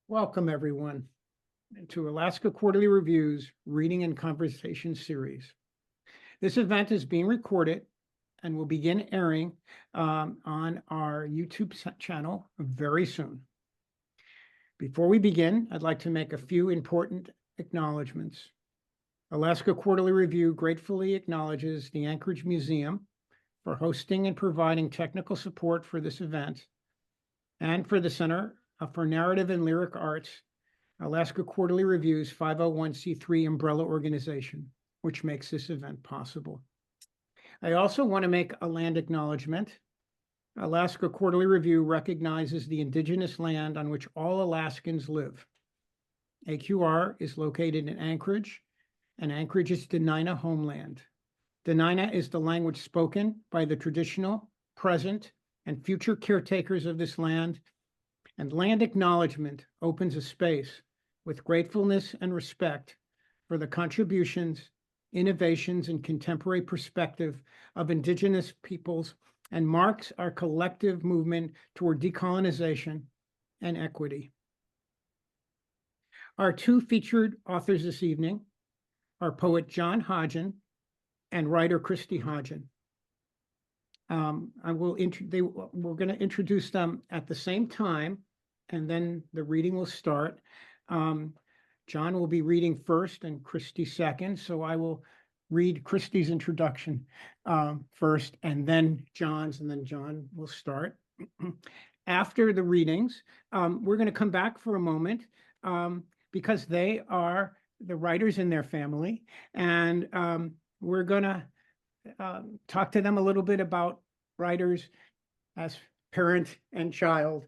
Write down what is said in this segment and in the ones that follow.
Welcome, everyone, to Alaska Quarterly Review's Reading and Conversation Series. This event is being recorded and will begin airing on our YouTube channel very soon. Before we begin, I'd like to make a few important acknowledgements. Alaska Quarterly Review gratefully acknowledges the Anchorage Museum for hosting and providing technical support for this event, and for the Center for Narrative and Lyric Arts, Alaska Quarterly Review's 501c3 umbrella organization, which makes this event possible. I also want to make a land acknowledgement. Alaska Quarterly Review recognizes the indigenous land on which all Alaskans live. AQR is located in Anchorage, and Anchorage is Dena'ina homeland. Dena'ina is the language spoken by the traditional, present, and future caretakers of this land, and land acknowledgement opens a space with gratefulness and respect for the contributions, innovations, and contemporary perspective of indigenous peoples, and marks our collective movement toward decolonization and equity. Our two featured authors this evening are poet John Hodgen and writer Christie Hodgen. We're going to introduce them at the same time, and then the reading will start. John will be reading first and Christie second, so I will read Christie's introduction first, and then John's, and then John will start. After the readings, we're going to come back for a moment because they are the writers in their family, and we're going to talk to them a little bit about writers as parent and child,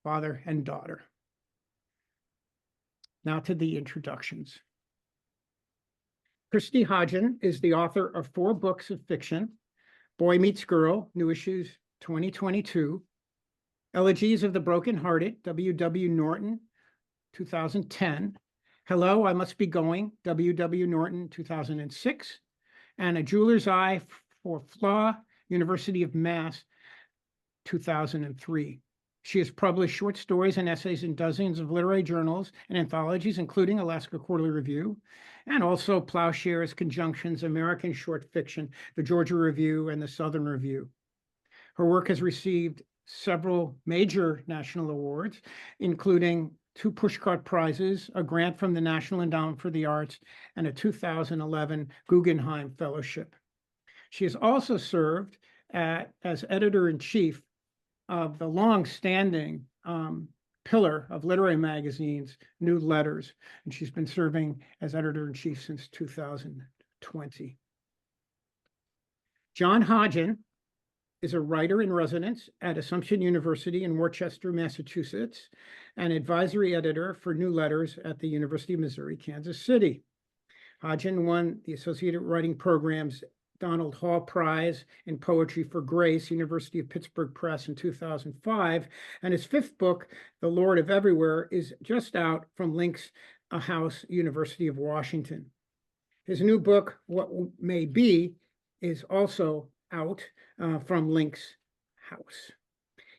father and daughter. Now to the introductions. Christie Hodgen is the author of 4 books of fiction: Boy Meets Girl, new issues 2022, Elegies of the Brokenhearted, W.W. Norton, 2010, Hello, I Must Be Going, W.W. Norton, 2006, and A Jeweler's Eye for Flaw, University of Mass, 2003. She has published short stories and essays in dozens of literary journals and anthologies, including Alaska Quarterly Review, and also Plowshares, Conjunctions, American Short Fiction, the Georgia Review, and the Southern Review. Her work has received several major national awards, including 2 Pushcart Prizes, a grant from the National Endowment for the Arts, and a 2011 Guggenheim Fellowship. She has also served as editor-in-chief of the long-standing pillar of literary magazines, New Letters, and she's been serving as editor-in-chief since 2020. John Hodgen is a writer in residence at Assumption University in Worcester, Massachusetts, and advisory editor for New Letters at the University of Missouri, Kansas City. Hodgen won the Associated Writing Program's Donald Hall Prize in Poetry for Grace, University of Pittsburgh Press in 2005, and his 5th book, The Lord of Everywhere, is just out from Lynx House, University of Washington. His new book, What May Be, is also out from Lynx House.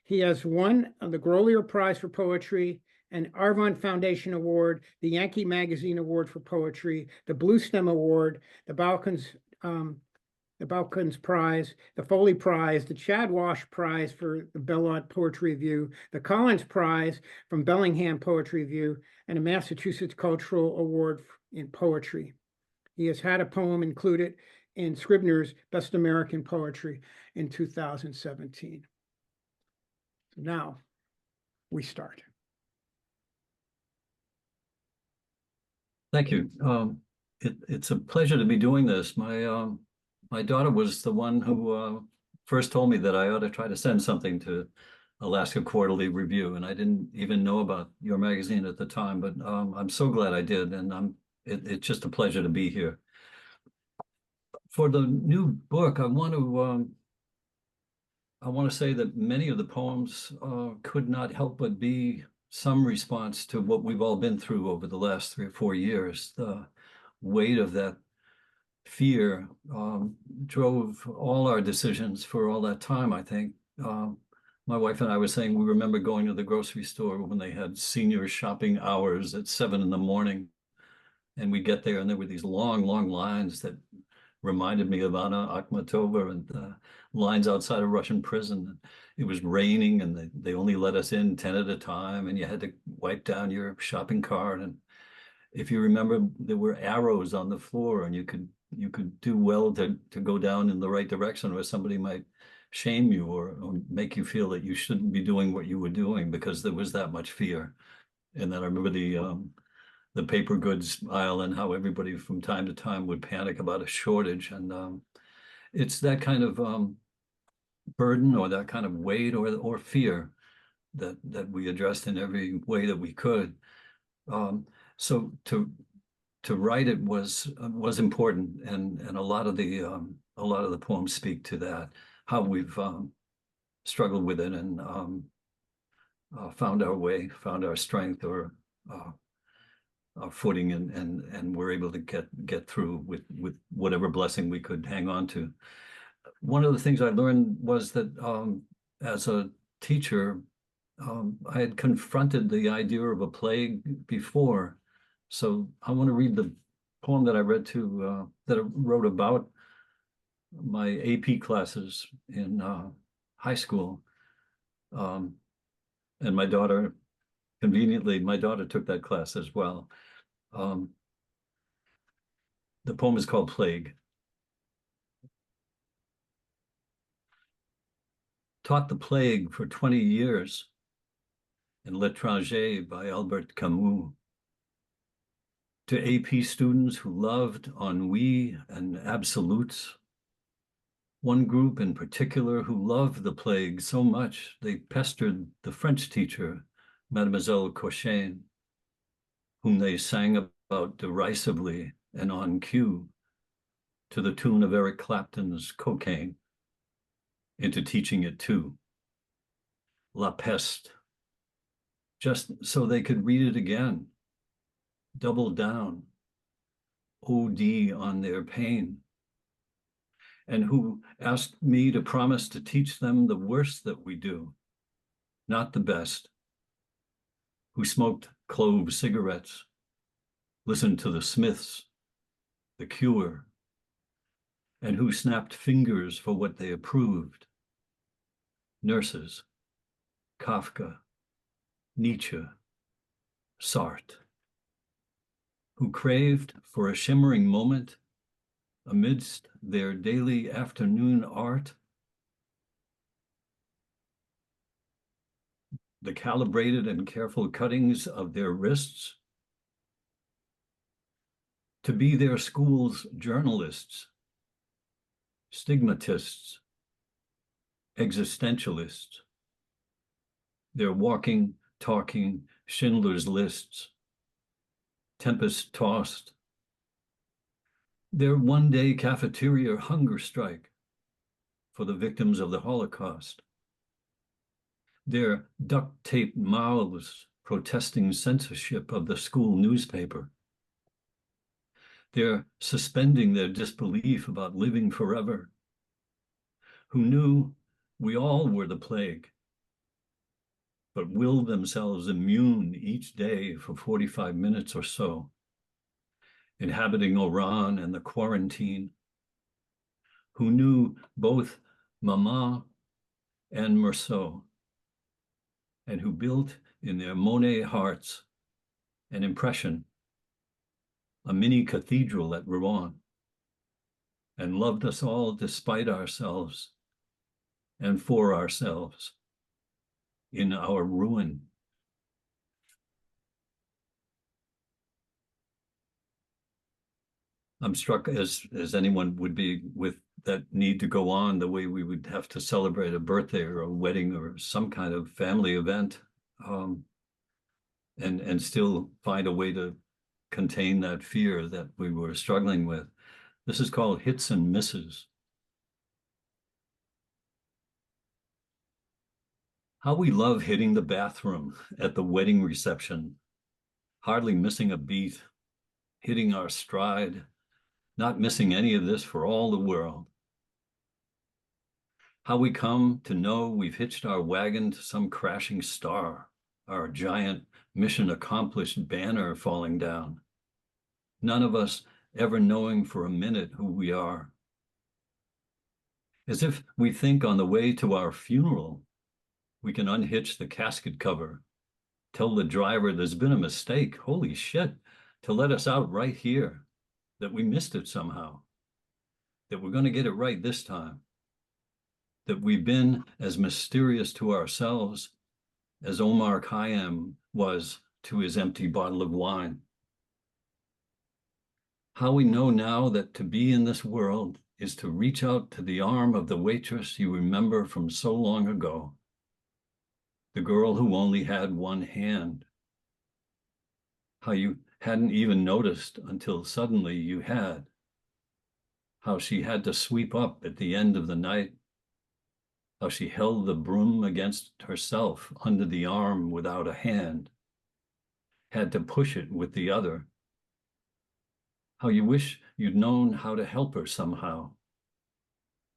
He has won the Grolier Prize for Poetry, an Arvon Foundation Award, the Yankee Magazine Award for Poetry, the Bluestem Award, the Balcones Prize, the Foley Prize, the Chad Walsh Prize for the Beloit Poetry Review, the Collins Prize from Birmingham Poetry Review, and a Massachusetts Cultural Award in Poetry. He has had a poem included in Scribner's Best American Poetry in 2017. So now we start. Thank you. It's a pleasure to be doing this. My daughter was the one who first told me that I ought to try to send something to Alaska Quarterly Review, and I didn't even know about your magazine at the time, but I'm so glad I did, and it's just a pleasure to be here. For the new book, I want to say that many of the poems could not help but be some response to what we've all been through over the last 3 or 4 years. The weight of that fear drove all our decisions for all that time, I think. My wife and I were saying we remember going to the grocery store when they had senior shopping hours at 7 in the morning. And we get there and there were these long, long lines that reminded me of Anna Akhmatova and lines outside a Russian prison. It was raining and they only let us in 10 at a time, and you had to wipe down your shopping cart. And if you remember, there were arrows on the floor, and you could do well to go down in the right direction, or somebody might shame you or make you feel that you shouldn't be doing what you were doing because there was that much fear. And then I remember the paper goods aisle and how everybody from time to time would panic about a shortage. And it's that kind of burden or that kind of weight or fear that we addressed in every way that we could. So to write it was important, and a lot of the poems speak to that, how we've struggled with it and found our way, found our strength or our footing, and we're able to get through with whatever blessing we could hang on to. One of the things I learned was that as a teacher, I had confronted the idea of a plague before. So I want to read the poem that I read that I wrote about my AP classes in high school. And my daughter, conveniently, my daughter took that class as well. The poem is called Plague. Taught the plague for 20 years in L'étranger by Albert Camus. To AP students who loved ennui and absolutes. One group in particular who loved the plague so much they pestered the French teacher, Mademoiselle Cochin, whom they sang about derisively and on cue to the tune of Eric Clapton's Cocaine, into teaching it too. La Peste, just so they could read it again, double down, OD on their pain, and who asked me to promise to teach them the worst that we do, not the best, who smoked clove cigarettes, listened to the Smiths, The Cure, and who snapped fingers for what they approved. Nurses, Kafka, Nietzsche, Sartre, who craved for a shimmering moment amidst their daily afternoon art, the calibrated and careful cuttings of their wrists, to be their school's journalists, stigmatists, existentialists, their walking, talking Schindler's lists, tempest-tossed, their one-day cafeteria hunger strike for the victims of the Holocaust, their duct-taped mouths protesting censorship of the school newspaper, their suspending their disbelief about living forever, who knew we all were the plague, but willed themselves immune each day for 45 minutes or so, inhabiting Oran and the quarantine, who knew both Mama and Meursault, and who built in their Monet hearts an impression, a mini cathedral at Rouen, and loved us all despite ourselves and for ourselves in our ruin. I'm struck, as anyone would be, with that need to go on the way we would have to celebrate a birthday or a wedding or some kind of family event, and still find a way to contain that fear that we were struggling with. This is called Hits and Misses. How we love hitting the bathroom at the wedding reception, hardly missing a beat, hitting our stride, not missing any of this for all the world. How we come to know we've hitched our wagon to some crashing star, our giant mission accomplished banner falling down. None of us ever knowing for a minute who we are. As if we think on the way to our funeral, we can unhitch the casket cover, tell the driver there's been a mistake, holy shit, to let us out right here, that we missed it somehow, that we're going to get it right this time, that we've been as mysterious to ourselves as Omar Khayyam was to his empty bottle of wine. How we know now that to be in this world is to reach out to the arm of the waitress you remember from so long ago, the girl who only had one hand. How you hadn't even noticed until suddenly you had. How she had to sweep up at the end of the night. How she held the broom against herself under the arm without a hand. Had to push it with the other. How you wish you'd known how to help her somehow.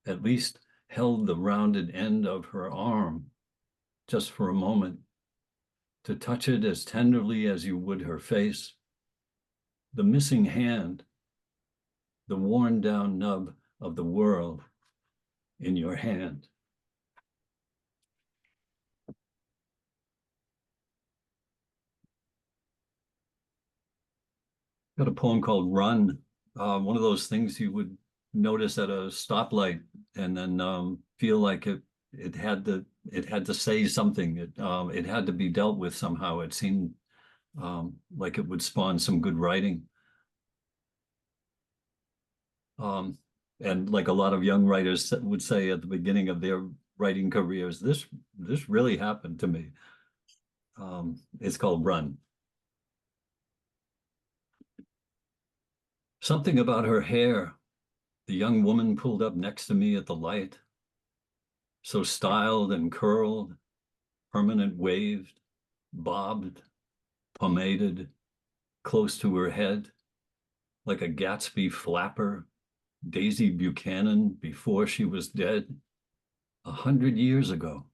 At least held the rounded end of her arm, just for a moment, to touch it as tenderly as you would her face. The missing hand, the worn down nub of the world in your hand. Got a poem called Run, one of those things you would notice at a stoplight and then feel like it had to say something. It had to be dealt with somehow. It seemed like it would spawn some good writing. And like a lot of young writers would say at the beginning of their writing careers, this really happened to me. It's called Run. Something about her hair. The young woman pulled up next to me at the light. So styled and curled, permanent waved, bobbed, pomaded, close to her head, like a Gatsby flapper, Daisy Buchanan before she was dead, 100 years ago,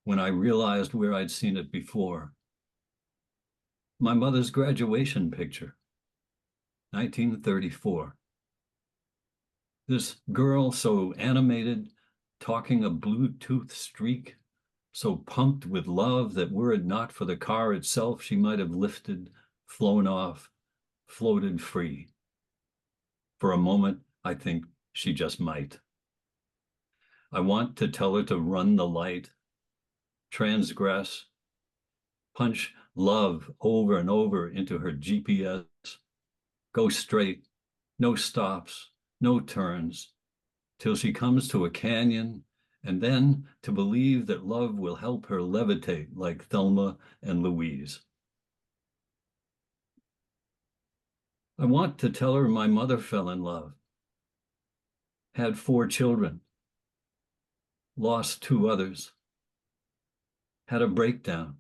when I realized where I'd seen it before. My mother's graduation picture, 1934. This girl so animated, talking a Bluetooth streak, so pumped with love that were it not for the car itself, she might have lifted, flown off, floated free. For a moment, I think she just might. I want to tell her to run the light, transgress, punch love over and over into her GPS, go straight, no stops, no turns, till she comes to a canyon, and then to believe that love will help her levitate like Thelma and Louise. I want to tell her my mother fell in love, had 4 children, lost 2 others, had a breakdown,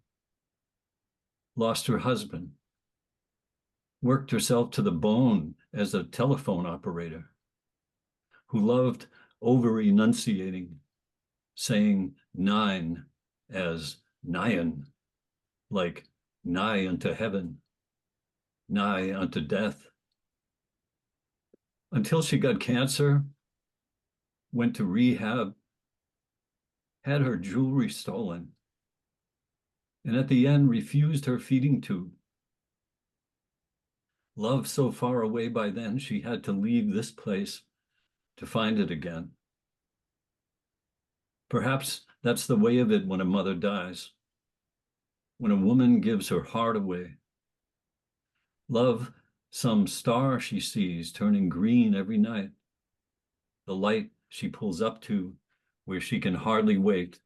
lost her husband, worked herself to the bone as a telephone operator, who loved over-enunciating, saying 9 as nyan, like nigh unto heaven, nigh unto death. Until she got cancer, went to rehab, had her jewelry stolen, and at the end refused her feeding tube. Love so far away by then, she had to leave this place to find it again. Perhaps that's the way of it when a mother dies, when a woman gives her heart away. Love, some star she sees turning green every night, the light she pulls up to where she can hardly wait,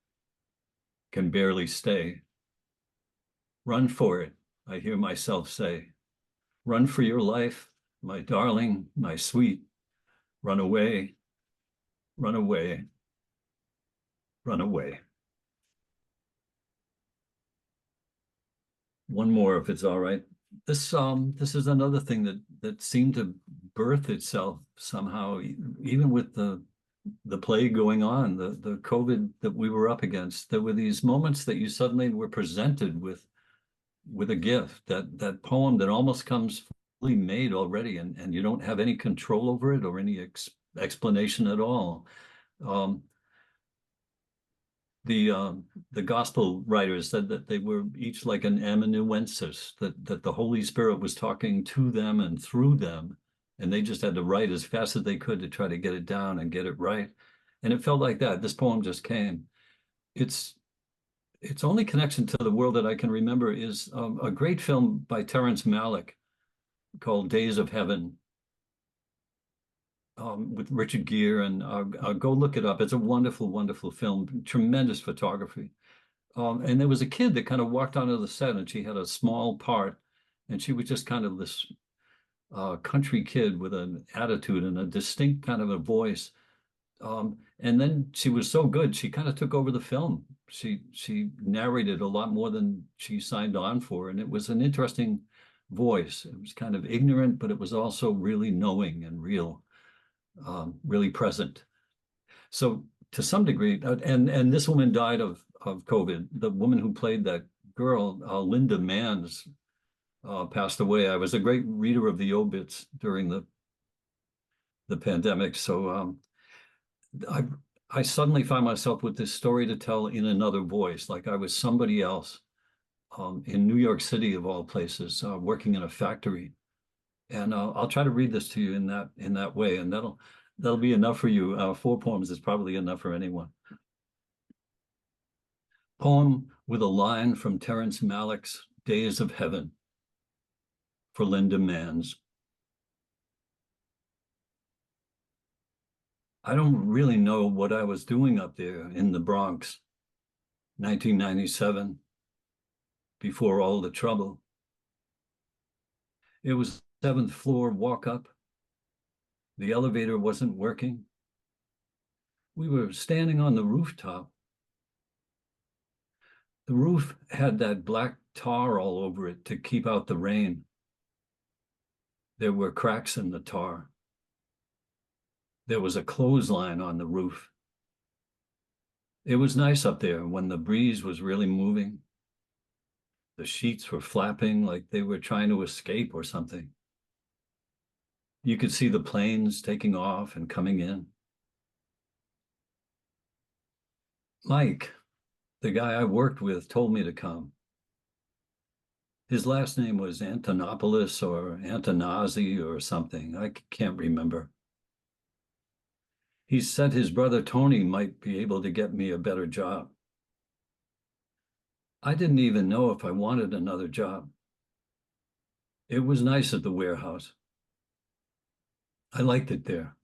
can barely stay. Run for it, I hear myself say. Run for your life, my darling, my sweet. Run away, run away, run away. One more, if it's all right. This is another thing that seemed to birth itself somehow, even with the the plague going on, the COVID that we were up against. There were these moments that you suddenly were presented with a gift, that poem that almost comes fully made already, and you don't have any control over it or any explanation at all. Um, the gospel writers said that they were each like an amanuensis, that the Holy Spirit was talking to them and through them, and they just had to write as fast as they could to try to get it down and get it right. And it felt like that. This poem just came. Its only connection to the world that I can remember is a great film by Terrence Malick called Days of Heaven, with Richard Gere, and go look it up. It's a wonderful, wonderful film, tremendous photography. And there was a kid that kind of walked onto the set, and she had a small part, and she was just kind of this country kid with an attitude and a distinct kind of a voice. And then she was so good, she kind of took over the film. She narrated a lot more than she signed on for, and it was an interesting voice. It was kind of ignorant, but it was also really knowing and real, really present. So to some degree, and this woman died of COVID. The woman who played that girl, Linda Manns, passed away. I was a great reader of the obits during the pandemic, so I suddenly find myself with this story to tell in another voice, like I was somebody else, in New York City of all places, working in a factory. And I'll try to read this to you in that way, and that'll be enough for you. 4 poems is probably enough for anyone. Poem with a line from Terrence Malick's Days of Heaven for Linda Manns. I don't really know what I was doing up there in the Bronx, 1997, before all the trouble. It was 7th floor walk up. The elevator wasn't working. We were standing on the rooftop. The roof had that black tar all over it to keep out the rain. There were cracks in the tar. There was a clothesline on the roof. It was nice up there when the breeze was really moving. The sheets were flapping like they were trying to escape or something. You could see the planes taking off and coming in. Mike, the guy I worked with, told me to come. His last name was Antonopoulos or Antonazzi or something. I can't remember. He said his brother Tony might be able to get me a better job. I didn't even know if I wanted another job. It was nice at the warehouse. I liked it there.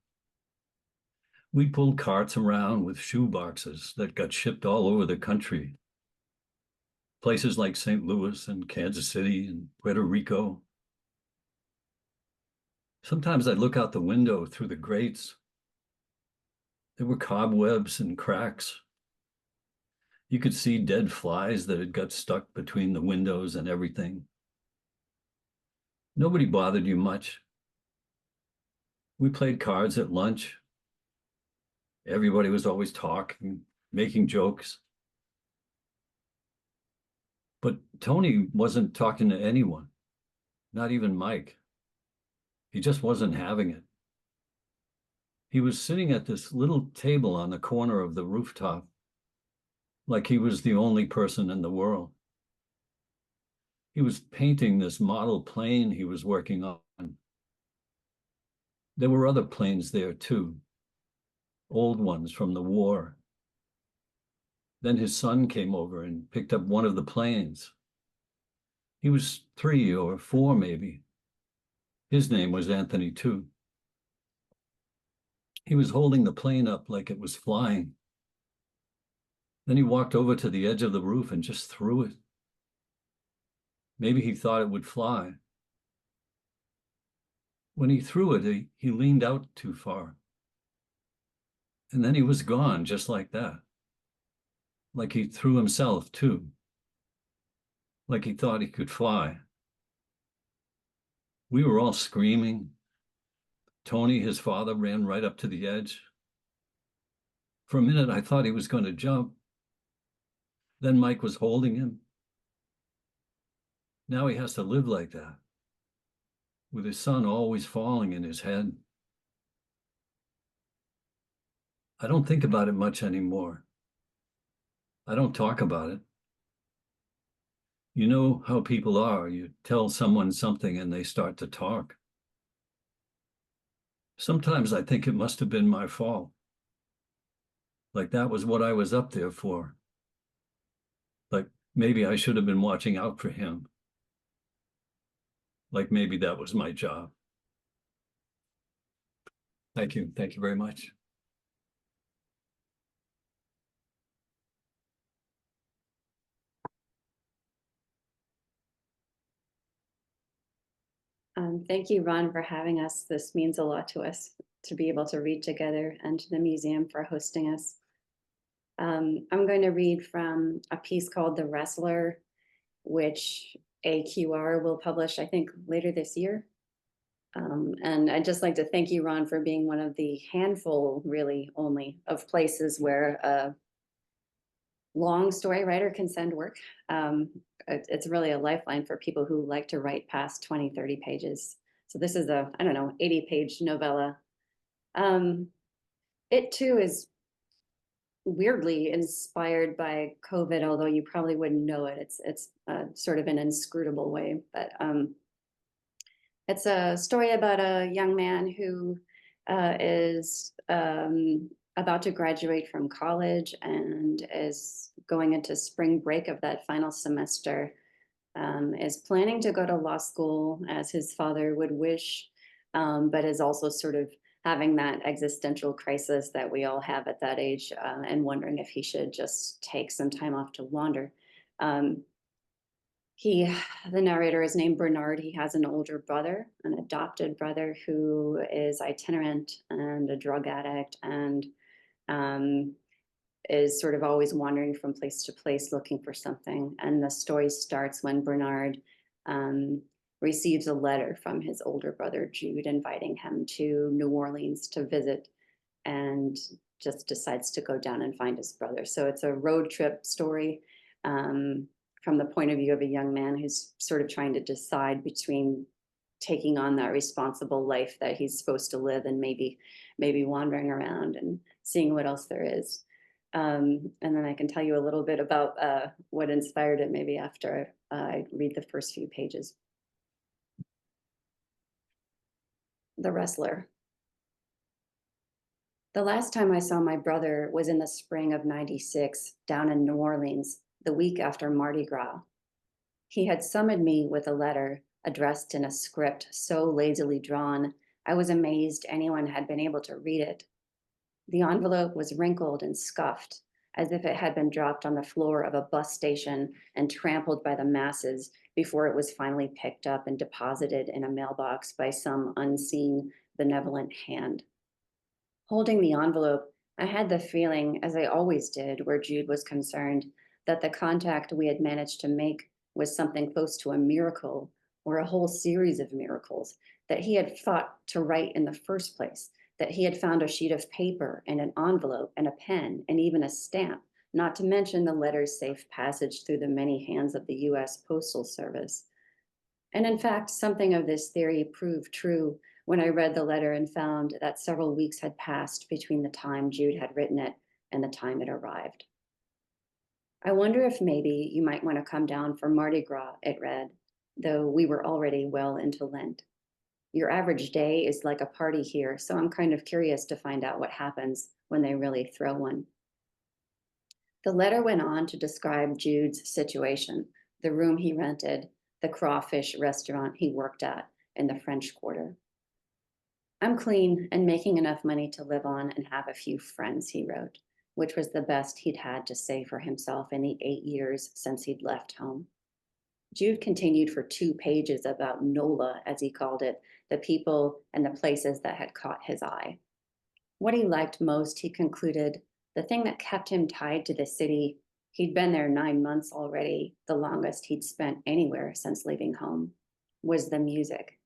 We pulled carts around with shoe boxes that got shipped all over the country. Places like St. Louis and Kansas City and Puerto Rico. Sometimes I'd look out the window through the grates. There were cobwebs and cracks. You could see dead flies that had got stuck between the windows and everything. Nobody bothered you much. We played cards at lunch. Everybody was always talking, making jokes. But Tony wasn't talking to anyone, not even Mike. He just wasn't having it. He was sitting at this little table on the corner of the rooftop, like he was the only person in the world. He was painting this model plane he was working on. There were other planes there too, old ones from the war. Then his son came over and picked up one of the planes. He was 3 or 4 maybe. His name was Anthony too. He was holding the plane up like it was flying. Then he walked over to the edge of the roof and just threw it. Maybe he thought it would fly. When he threw it, he leaned out too far. And then he was gone just like that. Like he threw himself too. Like he thought he could fly. We were all screaming. Tony, his father, ran right up to the edge. For a minute, I thought he was going to jump. Then Mike was holding him. Now he has to live like that, with his son always falling in his head. I don't think about it much anymore. I don't talk about it. You know how people are. You tell someone something and they start to talk. Sometimes I think it must have been my fault. Like that was what I was up there for. Like maybe I should have been watching out for him. Like maybe that was my job. Thank you. Thank you very much. Thank you, Ron, for having us. This means a lot to us to be able to read together, and to the museum for hosting us. I'm going to read from a piece called The Wrestler, which AQR will publish, I think, later this year. And I'd just like to thank you, Ron, for being one of the handful, really only, of places where a long story writer can send work. It's really a lifeline for people who like to write past 20, 30 pages. So this is a, I don't know, 80-page novella. It too is weirdly inspired by COVID, although you probably wouldn't know it. It's sort of an inscrutable way, but it's a story about a young man who is about to graduate from college and is going into spring break of that final semester, is planning to go to law school as his father would wish, but is also sort of having that existential crisis that we all have at that age, and wondering if he should just take some time off to wander. The narrator is named Bernard. He has an older brother, an adopted brother who is itinerant and a drug addict, and is sort of always wandering from place to place looking for something. And the story starts when Bernard receives a letter from his older brother, Jude, inviting him to New Orleans to visit, and just decides to go down and find his brother. So it's a road trip story from the point of view of a young man who's sort of trying to decide between taking on that responsible life that he's supposed to live and maybe wandering around and seeing what else there is. And then I can tell you a little bit about what inspired it maybe after I read the first few pages. The Wrestler. The last time I saw my brother was in the spring of '96 down in New Orleans, the week after Mardi Gras. He had summoned me with a letter addressed in a script so lazily drawn, I was amazed anyone had been able to read it. The envelope was wrinkled and scuffed, as if it had been dropped on the floor of a bus station and trampled by the masses before it was finally picked up and deposited in a mailbox by some unseen, benevolent hand. Holding the envelope, I had the feeling, as I always did where Jude was concerned, that the contact we had managed to make was something close to a miracle or a whole series of miracles, that he had thought to write in the first place, that he had found a sheet of paper and an envelope and a pen and even a stamp, not to mention the letter's safe passage through the many hands of the US Postal Service. And in fact, something of this theory proved true when I read the letter and found that several weeks had passed between the time Jude had written it and the time it arrived. I wonder if maybe you might want to come down for Mardi Gras, it read, though we were already well into Lent. Your average day is like a party here, so I'm kind of curious to find out what happens when they really throw one. The letter went on to describe Jude's situation, the room he rented, the crawfish restaurant he worked at in the French Quarter. I'm clean and making enough money to live on and have a few friends, he wrote, which was the best he'd had to say for himself in the 8 years since he'd left home. Jude continued for 2 pages about NOLA, as he called it, the people and the places that had caught his eye. What he liked most, he concluded, the thing that kept him tied to the city, he'd been there 9 months already, the longest he'd spent anywhere since leaving home, was the music.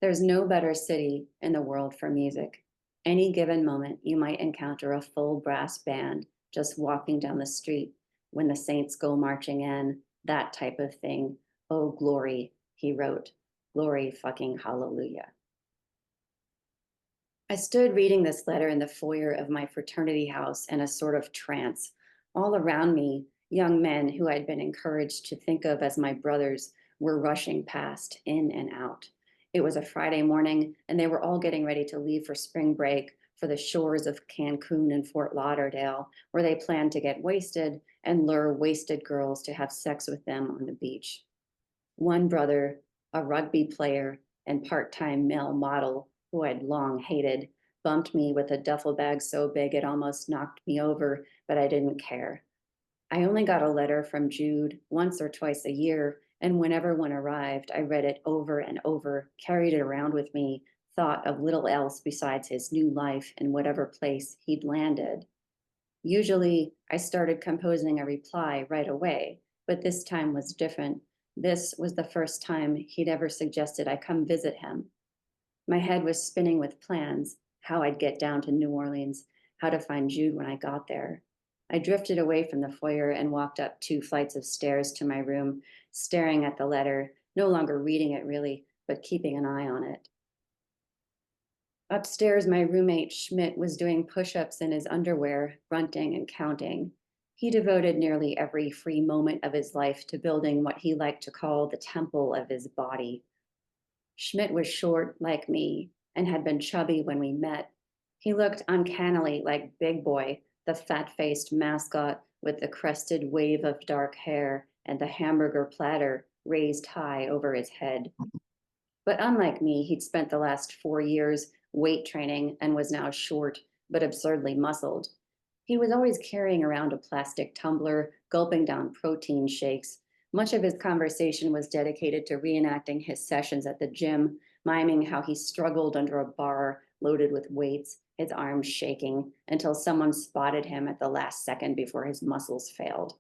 There's no better city in the world for music, Any given moment, you might encounter a full brass band just walking down the street when the saints go marching in, that type of thing. Oh, glory, he wrote. Glory fucking hallelujah. I stood reading this letter in the foyer of my fraternity house in a sort of trance. All around me, young men who I'd been encouraged to think of as my brothers were rushing past, in and out. It was a Friday morning, and they were all getting ready to leave for spring break for the shores of Cancun and Fort Lauderdale, where they planned to get wasted and lure wasted girls to have sex with them on the beach. One brother, a rugby player and part-time male model who I'd long hated, bumped me with a duffel bag so big it almost knocked me over, but I didn't care. I only got a letter from Jude once or twice a year, and whenever one arrived, I read it over and over, carried it around with me, thought of little else besides his new life in whatever place he'd landed. Usually, I started composing a reply right away, but this time was different. This was the first time he'd ever suggested I come visit him. My head was spinning with plans, how I'd get down to New Orleans, how to find Jude when I got there. I drifted away from the foyer and walked up 2 flights of stairs to my room, staring at the letter, no longer reading it really, but keeping an eye on it. Upstairs, my roommate Schmidt was doing push-ups in his underwear, grunting and counting. He devoted nearly every free moment of his life to building what he liked to call the temple of his body. Schmidt was short like me and had been chubby when we met. He looked uncannily like Big Boy, the fat-faced mascot with the crested wave of dark hair and the hamburger platter raised high over his head. But unlike me, he'd spent the last 4 years weight training and was now short, but absurdly muscled. He was always carrying around a plastic tumbler, gulping down protein shakes. Much of his conversation was dedicated to reenacting his sessions at the gym, miming how he struggled under a bar loaded with weights, his arms shaking, until someone spotted him at the last second before his muscles failed.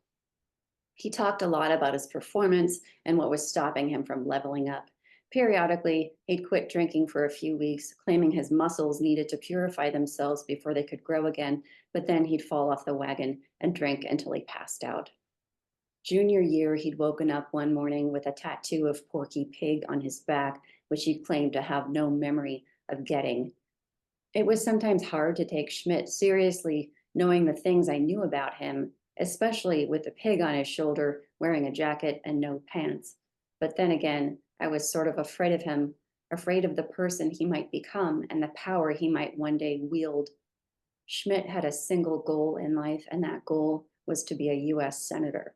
He talked a lot about his performance and what was stopping him from leveling up. Periodically, he'd quit drinking for a few weeks, claiming his muscles needed to purify themselves before they could grow again, but then he'd fall off the wagon and drink until he passed out. Junior year, he'd woken up one morning with a tattoo of Porky Pig on his back, which he claimed to have no memory of getting. It was sometimes hard to take Schmidt seriously, knowing the things I knew about him, especially with the pig on his shoulder, wearing a jacket and no pants. But then again, I was sort of afraid of him, afraid of the person he might become and the power he might one day wield. Schmidt had a single goal in life, and that goal was to be a US Senator.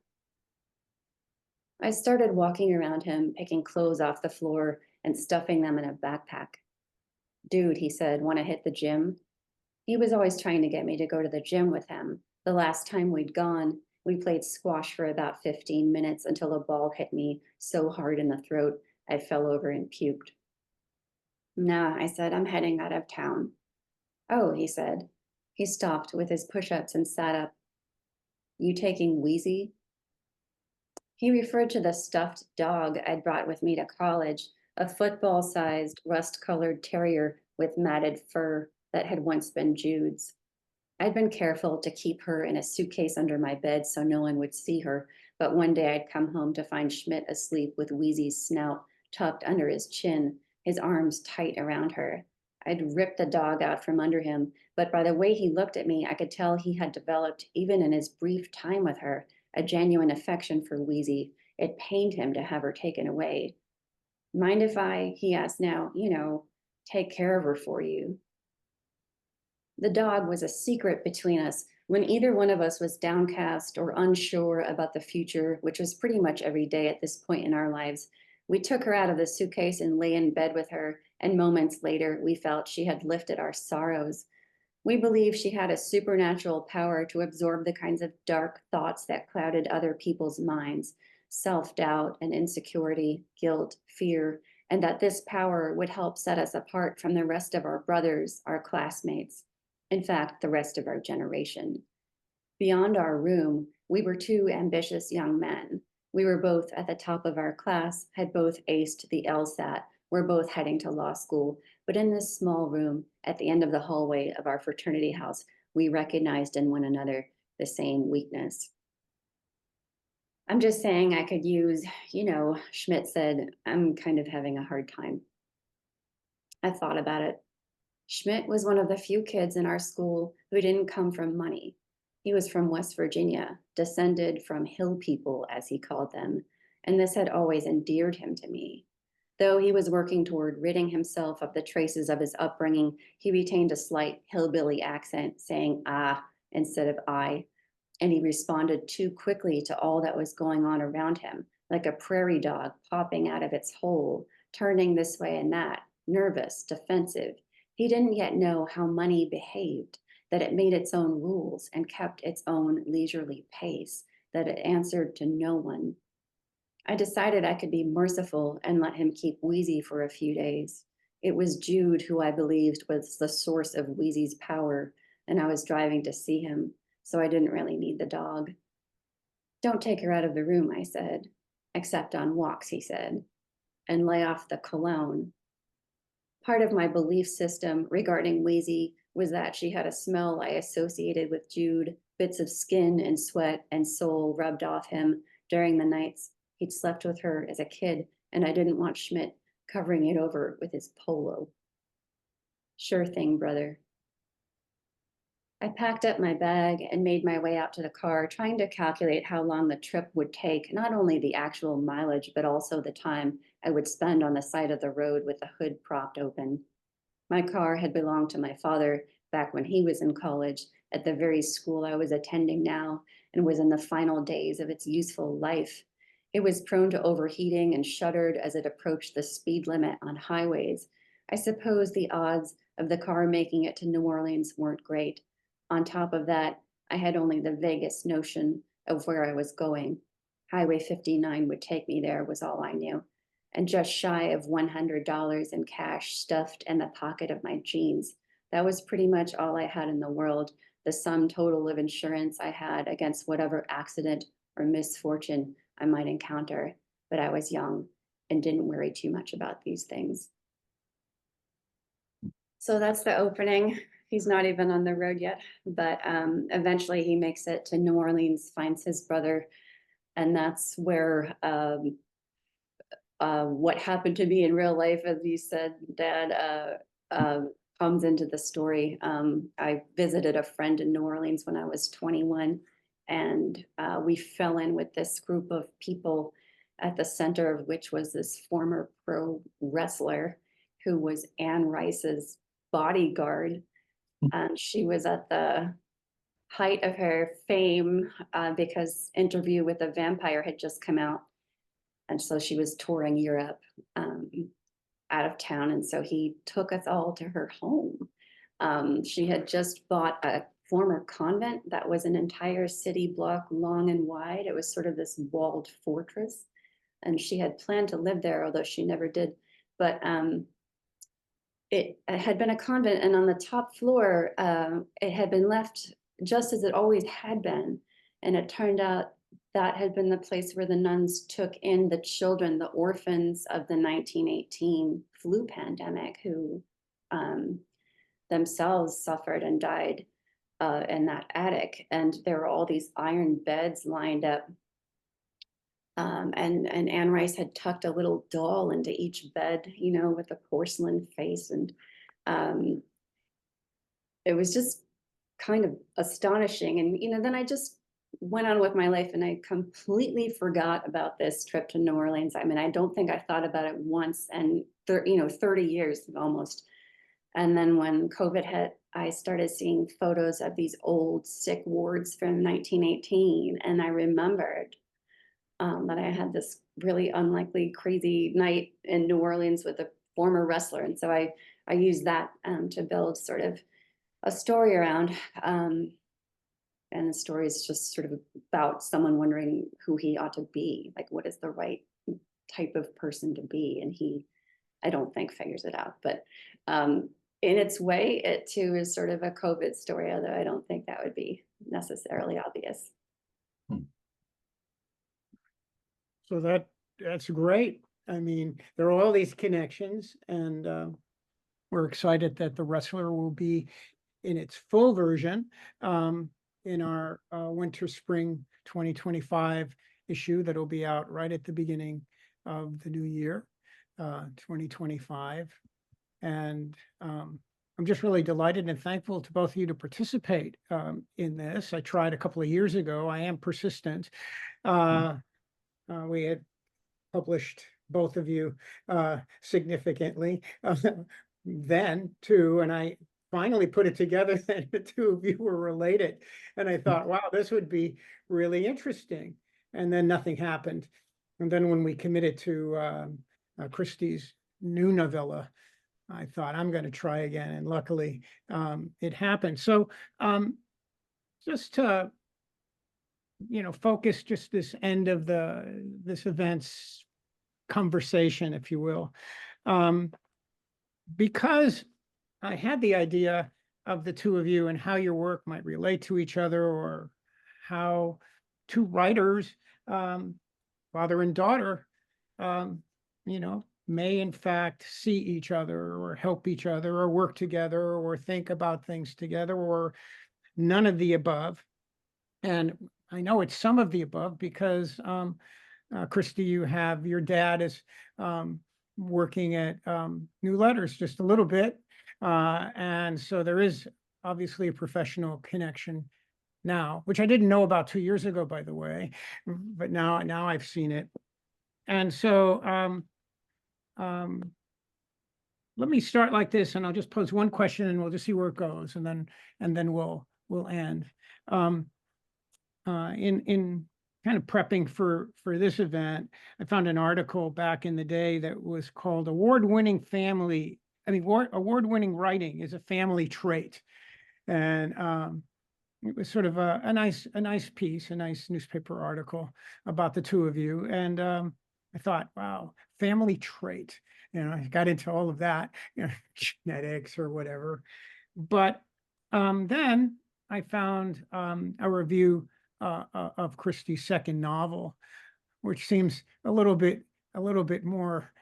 I started walking around him, picking clothes off the floor and stuffing them in a backpack. Dude, he said, want to hit the gym? He was always trying to get me to go to the gym with him. The last time we'd gone, we played squash for about 15 minutes until a ball hit me so hard in the throat, I fell over and puked. Nah, I said, I'm heading out of town. Oh, he said. He stopped with his push-ups and sat up. You taking Wheezy? He referred to the stuffed dog I'd brought with me to college, a football-sized, rust-colored terrier with matted fur that had once been Jude's. I'd been careful to keep her in a suitcase under my bed so no one would see her, but one day I'd come home to find Schmidt asleep with Wheezy's snout tucked under his chin, his arms tight around her. I'd ripped the dog out from under him, but by the way he looked at me, I could tell he had developed, even in his brief time with her, a genuine affection for Wheezy. It pained him to have her taken away. Mind if I, he asked now, take care of her for you? The dog was a secret between us. When either one of us was downcast or unsure about the future, which was pretty much every day at this point in our lives, we took her out of the suitcase and lay in bed with her, and moments later, we felt she had lifted our sorrows. We believed she had a supernatural power to absorb the kinds of dark thoughts that clouded other people's minds, self-doubt and insecurity, guilt, fear, and that this power would help set us apart from the rest of our brothers, our classmates, in fact, the rest of our generation. Beyond our room, we were 2 ambitious young men. We were both at the top of our class, had both aced the LSAT, were both heading to law school, but in this small room at the end of the hallway of our fraternity house, we recognized in one another the same weakness. I'm just saying I could use, Schmidt said, I'm kind of having a hard time. I thought about it. Schmidt was one of the few kids in our school who didn't come from money. He was from West Virginia, descended from hill people, as he called them, and this had always endeared him to me. Though he was working toward ridding himself of the traces of his upbringing, he retained a slight hillbilly accent, saying "ah" instead of "I," and he responded too quickly to all that was going on around him, like a prairie dog popping out of its hole, turning this way and that, nervous, defensive. He didn't yet know how money behaved, that it made its own rules and kept its own leisurely pace, that it answered to no one. I decided I could be merciful and let him keep Wheezy for a few days. It was Jude who I believed was the source of Wheezy's power, and I was driving to see him, so I didn't really need the dog. Don't take her out of the room, I said. Except on walks, he said, and lay off the cologne. Part of my belief system regarding Wheezy was that she had a smell I associated with Jude, bits of skin and sweat and soul rubbed off him during the nights he'd slept with her as a kid, and I didn't want Schmidt covering it over with his polo. Sure thing, brother. I packed up my bag and made my way out to the car, trying to calculate how long the trip would take, not only the actual mileage, but also the time I would spend on the side of the road with the hood propped open. My car had belonged to my father back when he was in college at the very school I was attending now, and was in the final days of its useful life. It was prone to overheating and shuddered as it approached the speed limit on highways. I suppose the odds of the car making it to New Orleans weren't great. On top of that, I had only the vaguest notion of where I was going. Highway 59 would take me there was all I knew, and just shy of $100 in cash stuffed in the pocket of my jeans. That was pretty much all I had in the world, the sum total of insurance I had against whatever accident or misfortune I might encounter, but I was young and didn't worry too much about these things. So that's the opening. He's not even on the road yet, but eventually he makes it to New Orleans, finds his brother, and that's where what happened to me in real life, as you said, Dad, comes into the story. I visited a friend in New Orleans when I was 21, and we fell in with this group of people, at the center of which was this former pro wrestler who was Anne Rice's bodyguard. She was at the height of her fame because Interview with a Vampire had just come out. And so she was touring Europe out of town. And so he took us all to her home. She had just bought a former convent that was an entire city block long and wide. It was sort of this walled fortress. And she had planned to live there, although she never did. But it had been a convent, and on the top floor, it had been left just as it always had been. And it turned out that had been the place where the nuns took in the children, the orphans of the 1918 flu pandemic, who themselves suffered and died in that attic. And there were all these iron beds lined up. And Anne Rice had tucked a little doll into each bed, with a porcelain face. And it was just kind of astonishing. And, then I just went on with my life, and I completely forgot about this trip to New Orleans. I mean, I don't think I thought about it once, and 30 years almost. And then when COVID hit, I started seeing photos of these old sick wards from 1918. And I remembered that I had this really unlikely, crazy night in New Orleans with a former wrestler. And so I used that to build sort of a story around. And the story is just sort of about someone wondering who he ought to be, like what is the right type of person to be. And he, I don't think, figures it out. But in its way, it too is sort of a COVID story, although I don't think that would be necessarily obvious. So that's great. I mean, there are all these connections, and we're excited that the Wrestler will be in its full version in our winter spring 2025 issue that'll be out right at the beginning of the new year, 2025. And I'm just really delighted and thankful to both of you to participate in this. I tried a couple of years ago. I am persistent. We had published, both of you, significantly then too, and I finally put it together that the two of you were related. And I thought, wow, this would be really interesting. And then nothing happened. And then when we committed to Christie's new novella, I thought, I'm going to try again. And luckily, it happened. So just to, focus just this end of this event's conversation, if you will, because I had the idea of the two of you and how your work might relate to each other, or how two writers, father and daughter, may in fact see each other or help each other or work together or think about things together, or none of the above. And I know it's some of the above because, Christie, you have your dad is working at New Letters just a little bit. And so there is obviously a professional connection now, which I didn't know about 2 years ago, by the way, but now I've seen it. And so let me start like this, and I'll just pose one question and we'll just see where it goes, and then we'll end. In kind of prepping for this event, I found an article back in the day that was called award-winning writing is a family trait. And it was sort of a nice piece, a nice newspaper article about the two of you. And I thought, wow, family trait. I got into all of that, genetics or whatever. But then I found a review of Christie's second novel, which seems a little bit more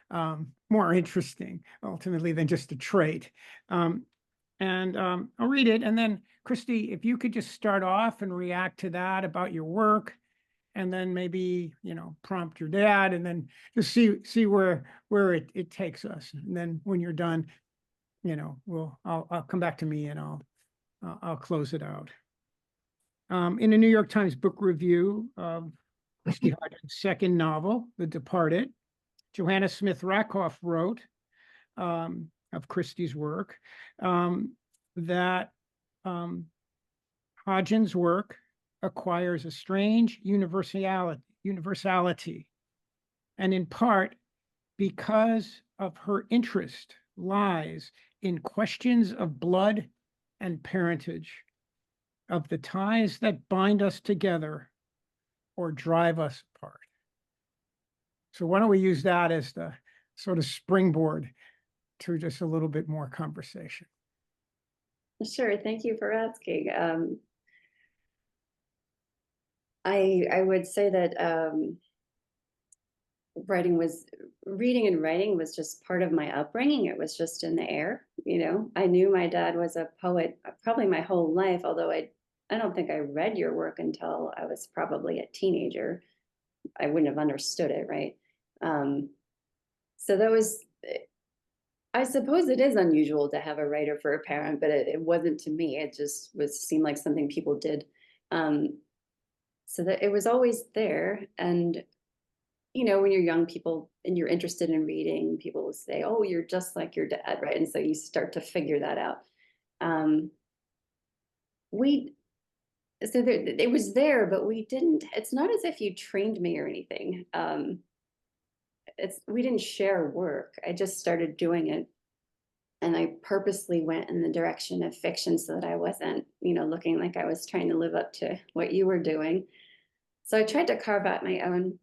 interesting ultimately than just a trait. And I'll read it, and then Christie, if you could just start off and react to that about your work, and then maybe prompt your dad, and then just see where it takes us. And then when you're done, I'll come back to me and I'll close it out. In the New York Times Book Review of Christie Hodgen's second novel, The Departed, Johanna Smith Rakoff wrote of Christie's work that Hodgen's work acquires a strange universality, and in part because of her interest lies in questions of blood and parentage, of the ties that bind us together or drive us apart. So why don't we use that as the sort of springboard to just a little bit more conversation? Sure, thank you for asking. I would say that reading and writing was just part of my upbringing. It was just in the air. I knew my dad was a poet probably my whole life, although I don't think I read your work until I was probably a teenager. I wouldn't have understood it, right? So that was, I suppose it is unusual to have a writer for a parent, but it wasn't to me. It just seemed like something people did. So that it was always there. And, when you're young people and you're interested in reading, people will say, oh, you're just like your dad, right? And so you start to figure that out. It was there, but we didn't, it's not as if you trained me or anything. We didn't share work. I just started doing it. And I purposely went in the direction of fiction so that I wasn't, looking like I was trying to live up to what you were doing. So I tried to carve out my own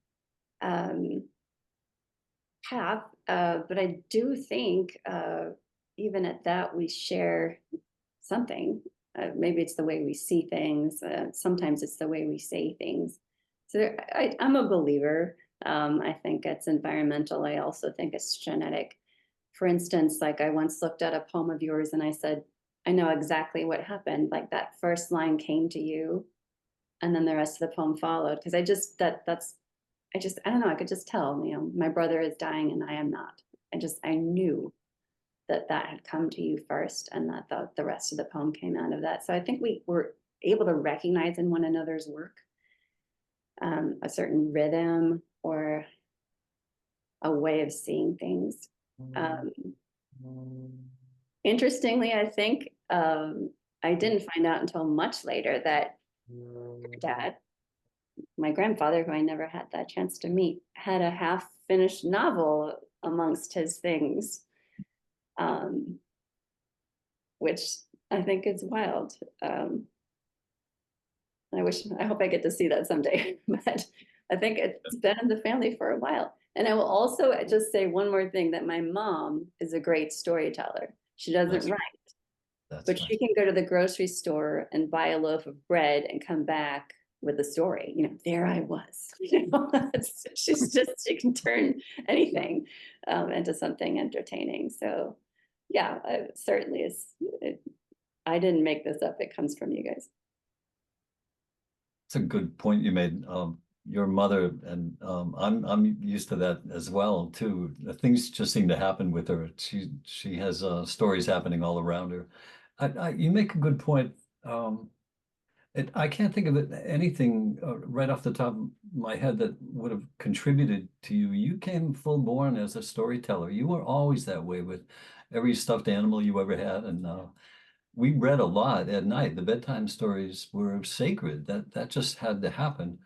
path, but I do think even at that, we share something. Maybe it's the way we see things. Sometimes it's the way we say things. So I'm a believer. I think it's environmental. I also think it's genetic. For instance, like I once looked at a poem of yours and I said, I know exactly what happened. Like that first line came to you and then the rest of the poem followed. Cause I don't know, I could just tell, my brother is dying and I am not. I knew that had come to you first and that the rest of the poem came out of that. So I think we were able to recognize in one another's work a certain rhythm or a way of seeing things. Interestingly, I think I didn't find out until much later that your dad, my grandfather, who I never had that chance to meet, had a half-finished novel amongst his things, which I think is wild. I hope I get to see that someday, but I think it's been in the family for a while. And I will also just say one more thing, that my mom is a great storyteller. She doesn't write, but she can go to the grocery store and buy a loaf of bread and come back with a story. There I was. She can turn anything into something entertaining. So yeah, it certainly is. I didn't make this up. It comes from you guys. It's a good point you made. Your mother, and I'm used to that as well too. Things just seem to happen with her. She has stories happening all around her. You make a good point. I can't think of anything right off the top of my head that would have contributed to you. You came full born as a storyteller. You were always that way with every stuffed animal you ever had, and we read a lot at night. The bedtime stories were sacred. That just had to happen.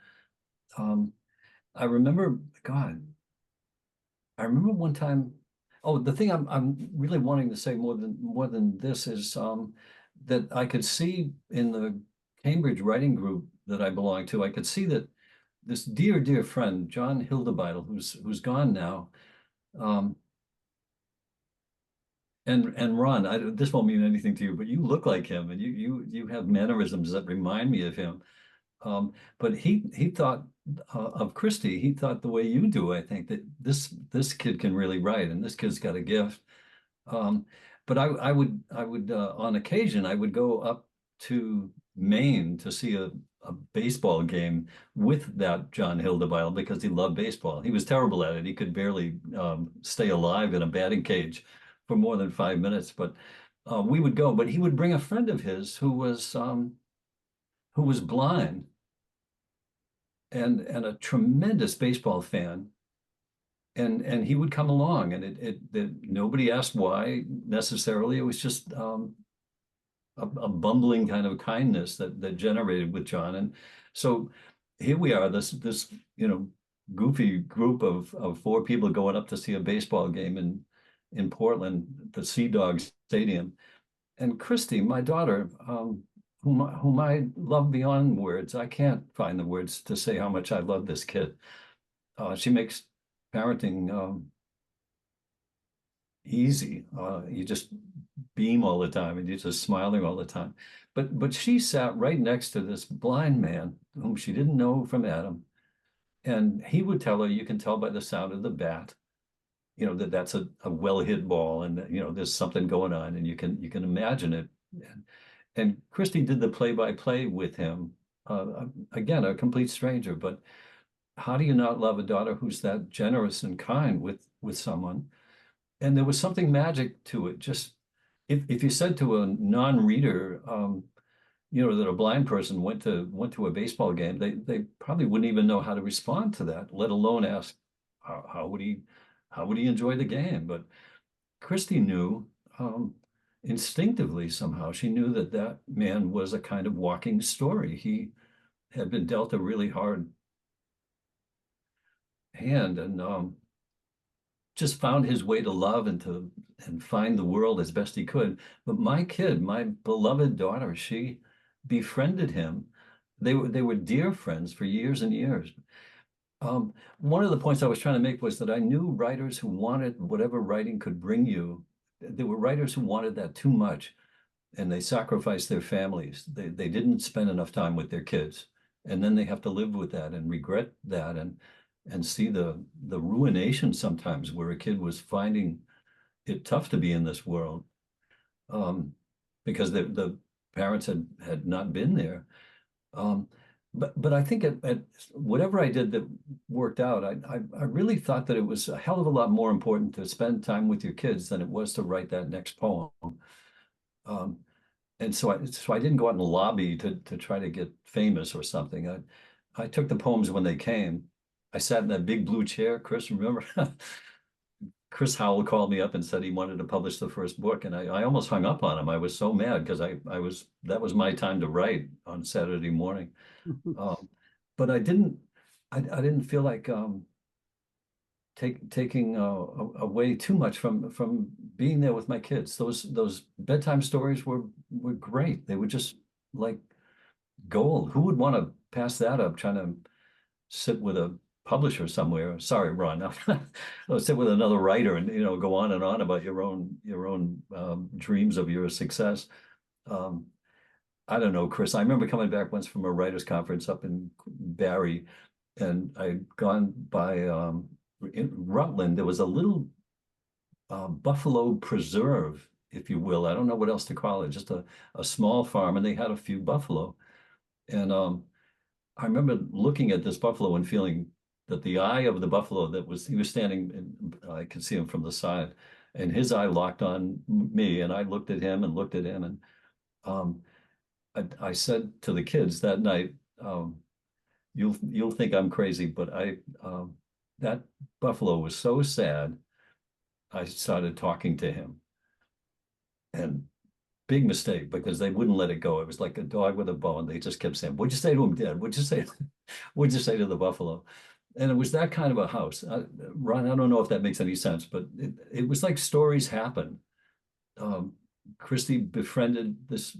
I remember, God, I remember one time. Oh, the thing I'm really wanting to say more than this is that I could see in the Cambridge writing group that I belong to, I could see that this dear friend, John Hildebeidle, who's gone now, and Ron, this won't mean anything to you, but you look like him, and you have mannerisms that remind me of him. But he thought of Christie. He thought the way you do. I think that this kid can really write, and this kid's got a gift. But I would on occasion I would go up to Maine to see a baseball game with that John Hildebeidle because he loved baseball. He was terrible at it. He could barely stay alive in a batting cage for more than 5 minutes. But we would go. But he would bring a friend of his who was blind and a tremendous baseball fan. And he would come along, and it nobody asked why necessarily. It was just a bumbling kind of kindness that generated with John. And so here we are, this goofy group of 4 people going up to see a baseball game in Portland, the Sea Dogs Stadium. And Christie, my daughter, whom I love beyond words. I can't find the words to say how much I love this kid. She makes parenting easy. You just beam all the time and you're just smiling all the time. But she sat right next to this blind man whom she didn't know from Adam. And he would tell her, you can tell by the sound of the bat, that's a well-hit ball, and there's something going on, and you can imagine it. And Christie did the play-by-play with him. Again, a complete stranger, but how do you not love a daughter who's that generous and kind with someone? And there was something magic to it. Just if you said to a non-reader, that a blind person went to a baseball game, they probably wouldn't even know how to respond to that, let alone ask how would he enjoy the game. But Christie knew instinctively somehow. She knew that man was a kind of walking story. He had been dealt a really hard hand, and just found his way to love and find the world as best he could. But my kid, my beloved daughter, she befriended him. They were dear friends for years and years. One of the points I was trying to make was that I knew writers who wanted whatever writing could bring you. There were writers who wanted that too much, and they sacrificed their families. They didn't spend enough time with their kids, and then they have to live with that and regret that and see the ruination sometimes where a kid was finding it tough to be in this world, because the parents had not been there. But I think at whatever I did that worked out, I really thought that it was a hell of a lot more important to spend time with your kids than it was to write that next poem. And so I didn't go out and lobby to try to get famous or something. I took the poems when they came. I sat in that big blue chair, Chris, remember? Chris Howell called me up and said he wanted to publish the first book, and I almost hung up on him. I was so mad because that was my time to write on Saturday morning. But I didn't feel like taking away too much from being there with my kids. Those bedtime stories were great. They were just like gold. Who would want to pass that up trying to sit with a publisher somewhere? Sorry, Ron. Sit with another writer and go on and on about your own dreams of your success. I don't know, Chris. I remember coming back once from a writers' conference up in Barrie, and I'd gone by in Rutland. There was a little buffalo preserve, if you will. I don't know what else to call it. Just a small farm, and they had a few buffalo. And I remember looking at this buffalo and feeling that the eye of the buffalo he was standing, and I could see him from the side, and his eye locked on me, and I looked at him and looked at him, and I said to the kids that night, you'll think I'm crazy, but that buffalo was so sad, I started talking to him. And big mistake, because they wouldn't let it go. It was like a dog with a bone. They just kept saying, "What'd you say to him, Dad? What'd you say? What'd you say to the buffalo?" And it was that kind of a house. Ron, I don't know if that makes any sense, but it was like stories happen. Christie befriended this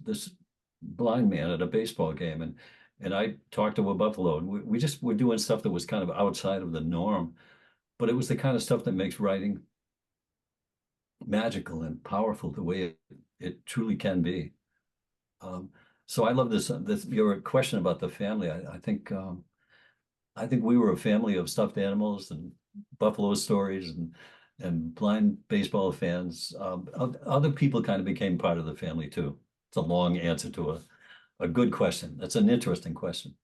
blind man at a baseball game, and I talked to a buffalo, and we just were doing stuff that was kind of outside of the norm, but it was the kind of stuff that makes writing magical and powerful the way it truly can be. So I love this your question about the family. I think we were a family of stuffed animals and buffalo stories and blind baseball fans. Other people kind of became part of the family too. It's a long answer to a good question. That's an interesting question.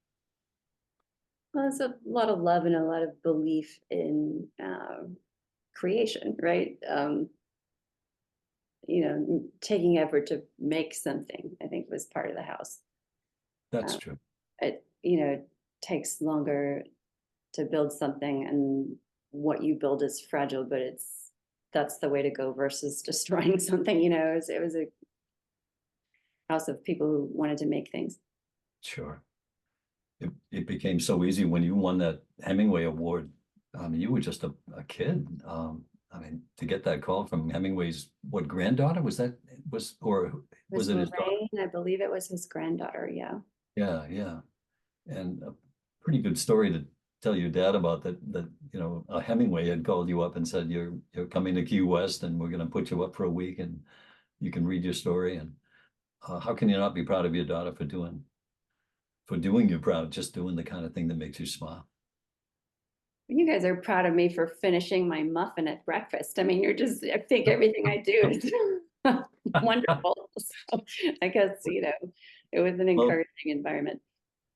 Well, there's a lot of love and a lot of belief in creation, right? Taking effort to make something, I think, was part of the house. That's true. It takes longer to build something, and what you build is fragile, but that's the way to go versus destroying something. It was a house of people who wanted to make things. Sure. It became so easy when you won that Hemingway Award. You were just a kid. To get that call from Hemingway's granddaughter was it his daughter? I believe it was his granddaughter. Yeah. Yeah. And a pretty good story to tell your dad about that a Hemingway had called you up and said, you're coming to Key West, and we're going to put you up for a week and you can read your story. And how can you not be proud of your daughter for doing you proud, just doing the kind of thing that makes you smile? You guys are proud of me for finishing my muffin at breakfast. I think everything I do is wonderful. So I guess, it was an encouraging environment.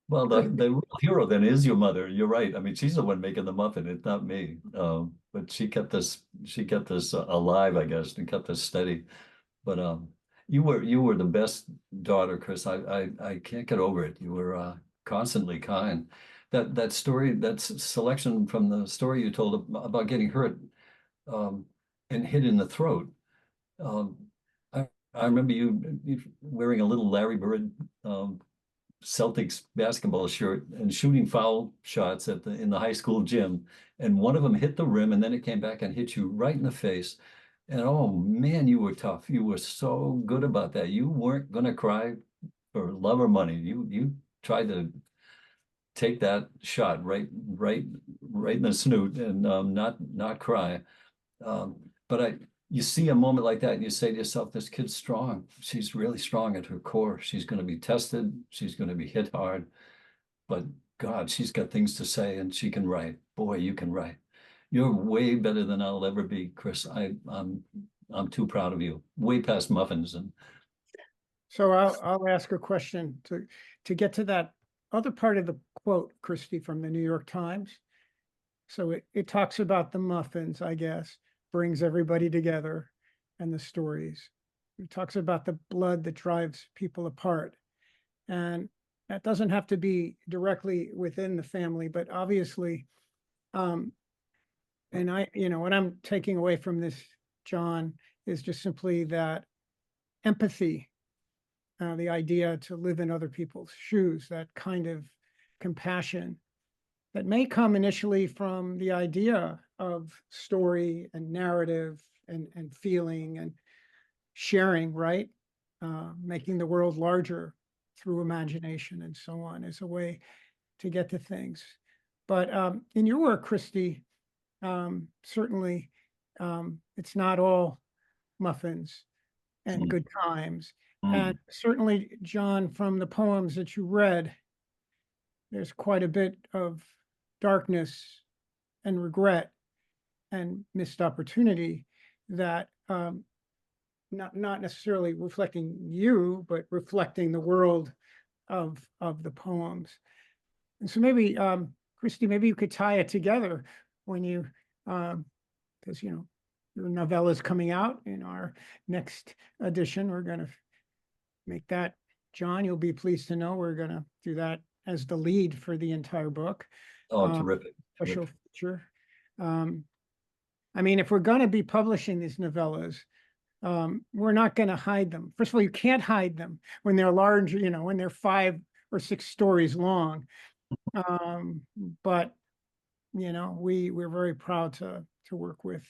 Well, the real hero then is your mother. You're right. She's the one making the muffin. It's not me. But she kept us alive, I guess, and kept us steady. But you were the best daughter, Chris. I can't get over it. You were constantly kind. That story, that selection from the story you told about getting hurt and hit in the throat. I remember you wearing a little Larry Bird Celtics basketball shirt and shooting foul shots in the high school gym, and one of them hit the rim, and then it came back and hit you right in the face. And oh man, you were tough. You were so good about that. You weren't gonna cry for love or money. You tried to take that shot right in the snoot and not cry. But you see a moment like that and you say to yourself, this kid's strong. She's really strong at her core. She's going to be tested. She's going to be hit hard. But God, she's got things to say and she can write. Boy, you can write. You're way better than I'll ever be, Chris. I'm I'm too proud of you, way past muffins. And So I'll ask a question to get to that other part of the quote, Christie, from the New York Times. So it talks about the muffins, I guess, brings everybody together, and the stories. It talks about the blood that drives people apart. And that doesn't have to be directly within the family, but obviously, and what I'm taking away from this, John, is just simply that empathy, the idea to live in other people's shoes, that kind of compassion that may come initially from the idea of story and narrative and feeling and sharing, right? Making the world larger through imagination and so on is a way to get to things. But in your work, Christie, certainly it's not all muffins and good times. And certainly, John, from the poems that you read, there's quite a bit of darkness and regret and missed opportunity that not necessarily reflecting you, but reflecting the world of the poems. And so maybe, Christie, maybe you could tie it together when you, because your novella is coming out in our next edition. We're going to make that, John, you'll be pleased to know we're going to do that as the lead for the entire book. oh, terrific. Special feature. I mean, if we're going to be publishing these novellas, we're not going to hide them. First of all, you can't hide them when they're large, when they're 5 or 6 stories long. But we're very proud to work with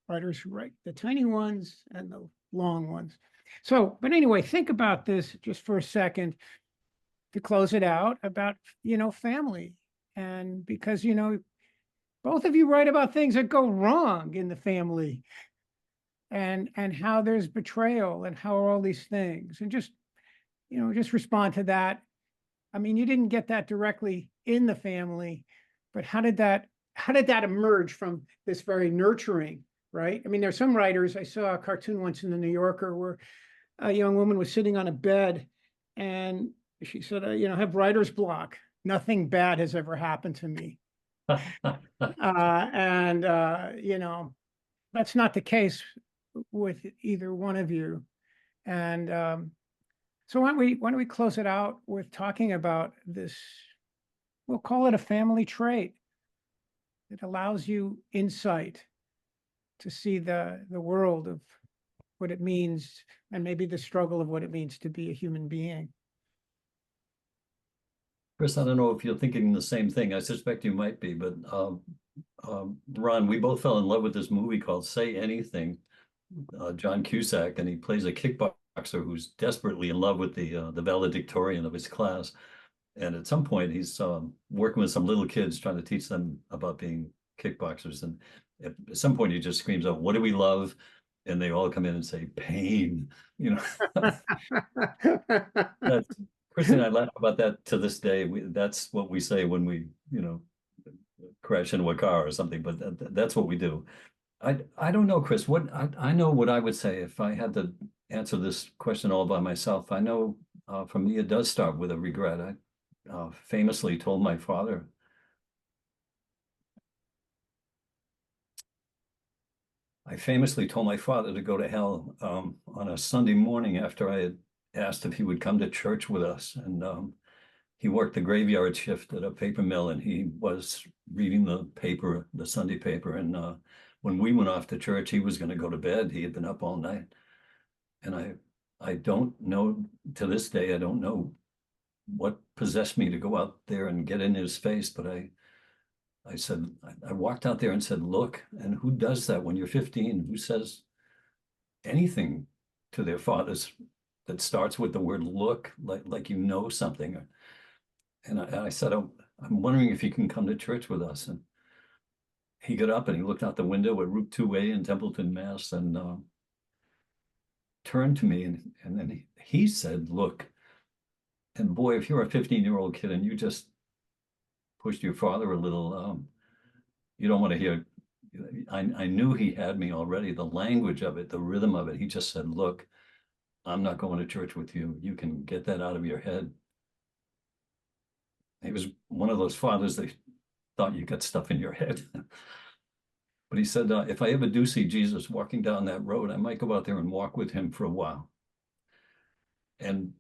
writers who write the tiny ones and the long ones. So, but anyway, think about this just for a second to close it out about, family. And because, both of you write about things that go wrong in the family and how there's betrayal and how are all these things, and just respond to that. I mean, you didn't get that directly in the family, but how did that emerge from this very nurturing, right? I mean, there's some writers, I saw a cartoon once in the New Yorker where a young woman was sitting on a bed and she said, I have writer's block. Nothing bad has ever happened to me. That's not the case with either one of you. And so why don't we close it out with talking about this, we'll call it a family trait. It allows you insight to see the world of what it means, and maybe the struggle of what it means to be a human being. Chris, I don't know if you're thinking the same thing. I suspect you might be, but Ron, we both fell in love with this movie called Say Anything, John Cusack, and he plays a kickboxer who's desperately in love with the valedictorian of his class. And at some point, he's working with some little kids trying to teach them about being kickboxers. And at some point, he just screams out, "What do we love?" And they all come in and say, "Pain." Christie and I laugh about that to this day. That's what we say when we, crash into a car or something. But that's what we do. I don't know, Chris. I know what I would say if I had to answer this question all by myself. I know for me it does start with a regret. I famously told my father. I famously told my father to go to hell on a Sunday morning after I had asked if he would come to church with us. And he worked the graveyard shift at a paper mill, and he was reading the paper, the Sunday paper. And when we went off to church, he was going to go to bed. He had been up all night. And I don't know, to this day, I don't know what possessed me to go out there and get in his face. But I said, I walked out there and said, "Look." And who does that when you're 15? Who says anything to their fathers that starts with the word "look," like something? And I said, I'm wondering if you can come to church with us. And he got up and he looked out the window at Route 2A in Templeton, Mass, and turned to me and then he said, "Look." And boy, if you're a 15-year-old kid and you just pushed your father a little, you don't want to hear I knew he had me already, the language of it, the rhythm of it. He just said, look, I'm not going to church with you. You can get that out of your head. He was one of those fathers that thought you got stuff in your head. But he said, if I ever do see Jesus walking down that road, I might go out there and walk with him for a while. And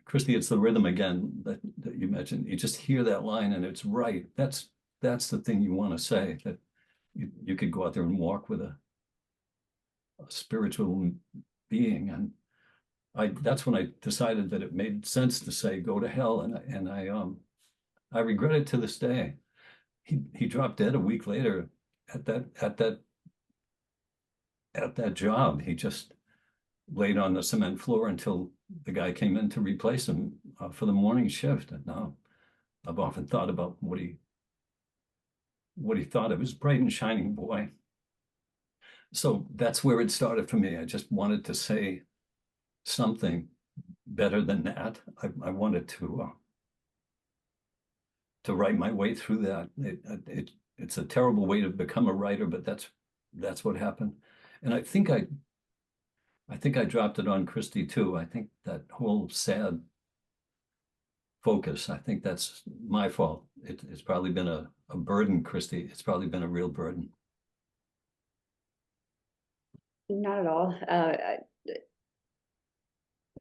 Christie, it's the rhythm again that you mentioned. You just hear that line and it's right. That's the thing you want to say, that you could go out there and walk with a spiritual being. And that's when I decided that it made sense to say, go to hell. And I regret it to this day. He dropped dead a week later at that job. He just laid on the cement floor until the guy came in to replace him for the morning shift. And now I've often thought about what he thought of his bright and shining boy. So that's where it started for me. I just wanted to say something better than that. I wanted to write my way through that. It's a terrible way to become a writer, but that's what happened. And I think I dropped it on Christie too. I think that whole sad focus, I think that's my fault. It's probably been a burden, Christie. It's probably been a real burden. Not at all.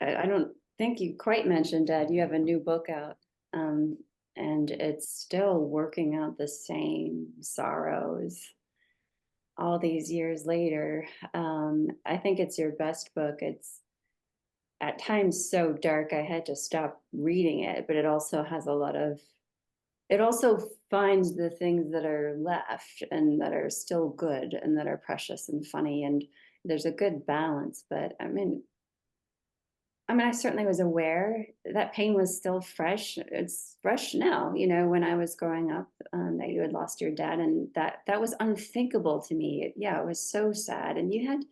I don't think you quite mentioned, Dad, you have a new book out, and it's still working out the same sorrows all these years later. I think it's your best book. It's at times so dark I had to stop reading it, but it also has it also finds the things that are left and that are still good and that are precious and funny, and there's a good balance. But I mean, I certainly was aware that pain was still fresh. It's fresh now, when I was growing up, that you had lost your dad, and that was unthinkable to me. Yeah, it was so sad. And you had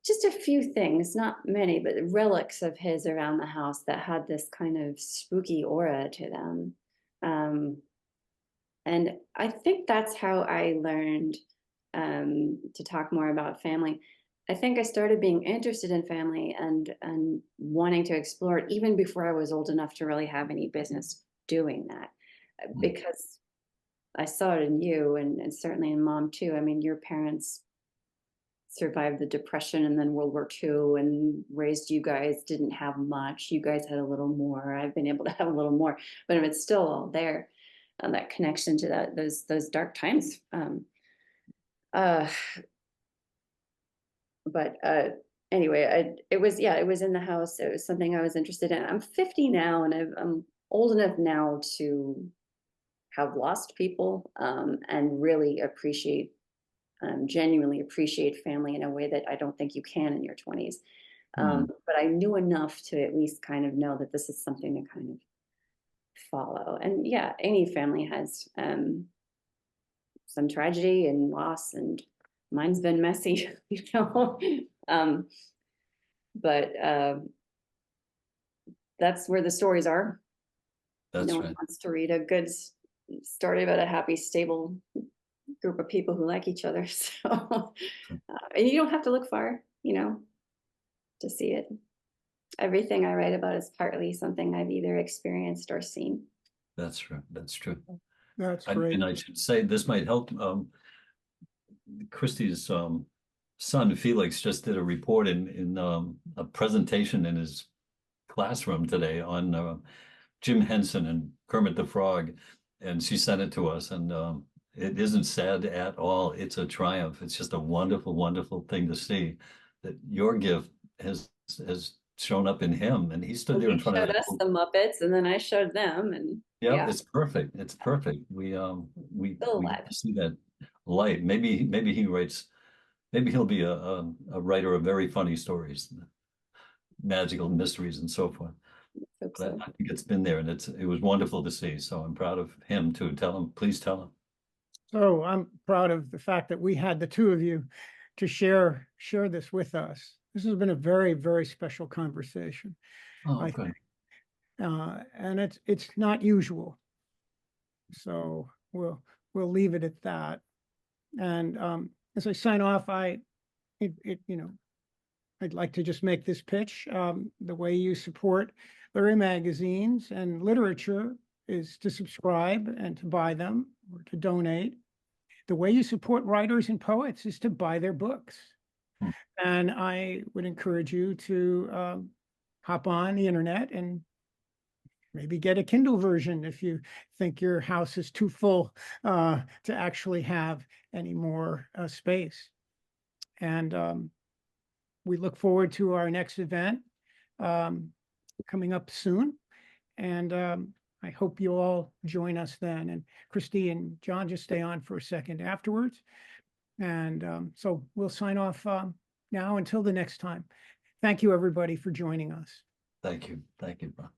just a few things, not many, but relics of his around the house that had this kind of spooky aura to them. And I think that's how I learned to talk more about family. I think I started being interested in family and wanting to explore it even before I was old enough to really have any business doing that, because I saw it in you and certainly in Mom too. I mean, your parents survived the Depression and then World War II and raised you guys, didn't have much. You guys had a little more. I've been able to have a little more, but it's still all there. That connection to those dark times. But anyway, it was in the house. It was something I was interested in. I'm 50 now, and I'm old enough now to have lost people and really genuinely appreciate family in a way that I don't think you can in your 20s. But I knew enough to at least kind of know that this is something to kind of follow. And yeah, any family has some tragedy and loss, and mine's been messy, but that's where the stories are. That's no right. one wants to read a good story about a happy, stable group of people who like each other. So, and you don't have to look far, to see it. Everything I write about is partly something I've either experienced or seen. That's true. That's true. That's great. And I should say this might help. Christie's son Felix just did a report in a presentation in his classroom today on Jim Henson and Kermit the Frog, and she sent it to us, and it isn't sad at all. It's a triumph. It's just a wonderful, wonderful thing to see that your gift has shown up in him, and he stood there in front of us the Muppets, and then I showed them, and yeah, it's perfect. It's perfect. We see that light. Maybe he writes. Maybe he'll be a writer of very funny stories, magical mysteries, and so forth. But I think it's been there, and it was wonderful to see. So I'm proud of him too. Please tell him. So I'm proud of the fact that we had the two of you to share this with us. This has been a very, very special conversation. I think. And it's not usual. So we'll leave it at that. And as I sign off, I'd like to just make this pitch. The way you support literary magazines and literature is to subscribe and to buy them or to donate. The way you support writers and poets is to buy their books. And I would encourage you to hop on the internet and maybe get a Kindle version if you think your house is too full to actually have any more space. And we look forward to our next event coming up soon. And I hope you all join us then. And Christie and John, just stay on for a second afterwards. And so we'll sign off now until the next time. Thank you, everybody, for joining us. Thank you. Thank you, Ron.